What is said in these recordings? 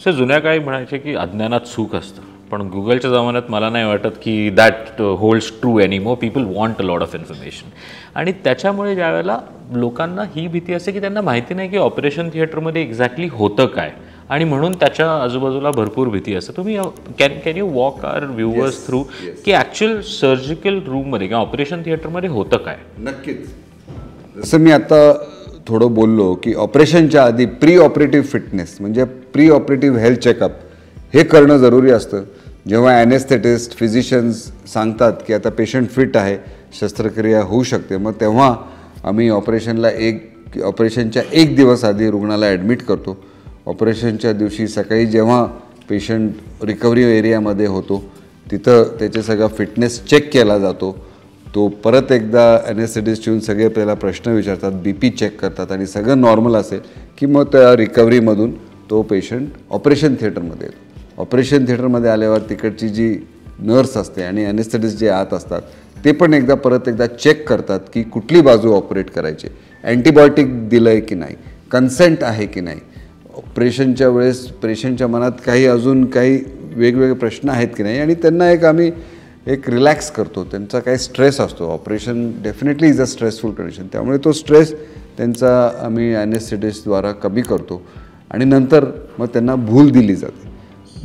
Sir जुन्या काळी म्हणायचे की अज्ञानात सुख असतं, पण गुगलच्या जमान्यात मला नाही वाटत की that holds true anymore. People want a lot of information आणि त्याच्यामुळे ज्यावेळेला लोकांना ही भीती असते की त्यांना माहिती नाही की ऑपरेशन थिएटरमध्ये एक्झॅक्टली होतं काय आणि म्हणून त्याच्या आजूबाजूला भरपूर भीती असते. तुम्ही can you walk our viewers through की ॲक्च्युअल सर्जिकल रूममध्ये किंवा ऑपरेशन थिएटरमध्ये होतं काय? नक्कीच. जसं मी आता थोडं बोललो की ऑपरेशनच्या आधी प्री ऑपरेटिव्ह फिटनेस म्हणजे प्री ऑपरेटिव्ह हेल्थ चेकअप हे करणं जरुरी असतं. जेव्हा ॲनेस्थेटिस्ट फिजिशियन्स सांगतात की आता पेशंट फिट आहे, शस्त्रक्रिया होऊ शकते, मग तेव्हा आम्ही ऑपरेशनच्या एक दिवस आधी रुग्णाला ॲडमिट करतो. ऑपरेशनच्या दिवशी सकाळी जेव्हा पेशंट रिकव्हरी एरियामध्ये होतो तिथं त्याचे सगळा फिटनेस चेक केला जातो. तो परत एकदा ॲनेस्थेटिस्ट येऊन सगळे आपल्याला प्रश्न विचारतात, BP चेक करतात आणि सगळं नॉर्मल असेल की मग त्या रिकव्हरीमधून तो पेशंट ऑपरेशन थिएटरमध्ये येतो. ऑपरेशन थिएटरमध्ये आल्यावर तिकडची जी नर्स असते आणि ॲनेस्थेटिस्ट जे आत असतात ते पण परत एकदा चेक करतात की कुठली बाजू ऑपरेट करायची, अँटीबायोटिक दिलं आहे की नाही, कन्सेंट आहे की नाही, ऑपरेशनच्या वेळेस पेशंटच्या मनात अजून काही वेगवेगळे प्रश्न आहेत की नाही, आणि त्यांना आम्ही रिलॅक्स करतो. त्यांचा काही स्ट्रेस असतो, operation definitely is a stressful condition, त्यामुळे तो स्ट्रेस त्यांचा आम्ही ॲनेस्थेटिस्टद्वारा कमी करतो. आणि नंतर मग त्यांना भूल दिली जाते.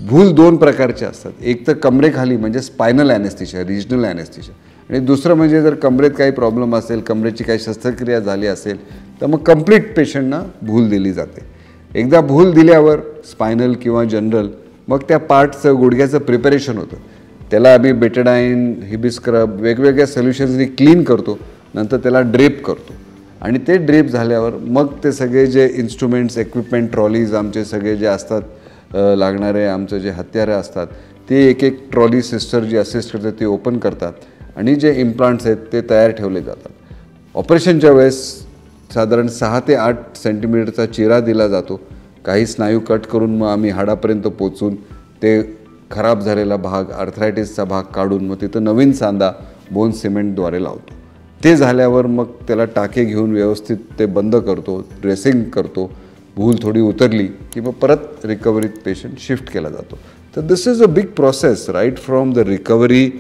भूल 2 प्रकारचे असतात. एक तर कमरेखाली म्हणजे स्पायनल ॲनेस्थेशिया, रिजनल ॲनेस्थेशिया, आणि दुसरं म्हणजे जर कमरेत काही प्रॉब्लेम असेल, कमरेची काही शस्त्रक्रिया झाली असेल तर मग कंप्लीट पेशंटना भूल दिली जाते. एकदा भूल दिल्यावर स्पायनल किंवा जनरल मग त्या पार्टचं गुडघ्याचं प्रिपरेशन होतं. त्याला आम्ही बेटाडाईन, हिबिस्क्रब वेगवेगळ्या सोल्युशन्सनी क्लीन करतो, नंतर त्याला ड्रेप करतो. आणि ते ड्रेप झाल्यावर मग ते सगळे जे इन्स्ट्रुमेंट्स, इक्विपमेंट, ट्रॉलीज आमचे सगळे जे असतात, लागणारे आमचे जे हत्यारं असतात ते एक ट्रॉली सिस्टर जी असिस्ट करते ते ओपन करतात आणि जे इम्प्लांट्स आहेत ते तयार ठेवले जातात. ऑपरेशनच्या वेळेस साधारण 6 ते 8 सेंटीमीटरचा चिरा दिला जातो. काही स्नायू कट करून मग आम्ही हाडापर्यंत पोचून ते खराब झालेला भाग, आर्थरायटिसचा भाग काढून मग तिथं नवीन सांधा बोन सिमेंटद्वारे लावतो. ते झाल्यावर मग त्याला टाके घेऊन व्यवस्थित ते बंद करतो, ड्रेसिंग करतो. भूल थोडी उतरली की मग परत रिकव्हरीत पेशंट शिफ्ट केला जातो. तर this is a big process right from the recovery,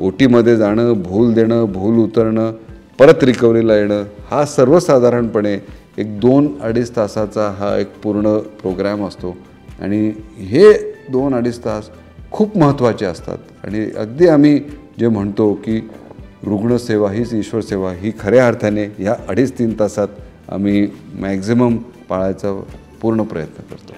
OTमध्ये जाणं, भूल देणं, भूल उतरणं, परत रिकव्हरीला येणं, हा सर्वसाधारणपणे 2-2.5 तासाचा हा पूर्ण प्रोग्रॅम असतो. आणि हे 2-2.5 तास खूप महत्त्वाचे असतात. आणि अगदी आम्ही जे म्हणतो की रुग्णसेवा हीच ईश्वर सेवा, ही खऱ्या अर्थाने ह्या 2.5-3 तासात आम्ही मॅक्झिमम पाळायचा पूर्ण प्रयत्न करतो.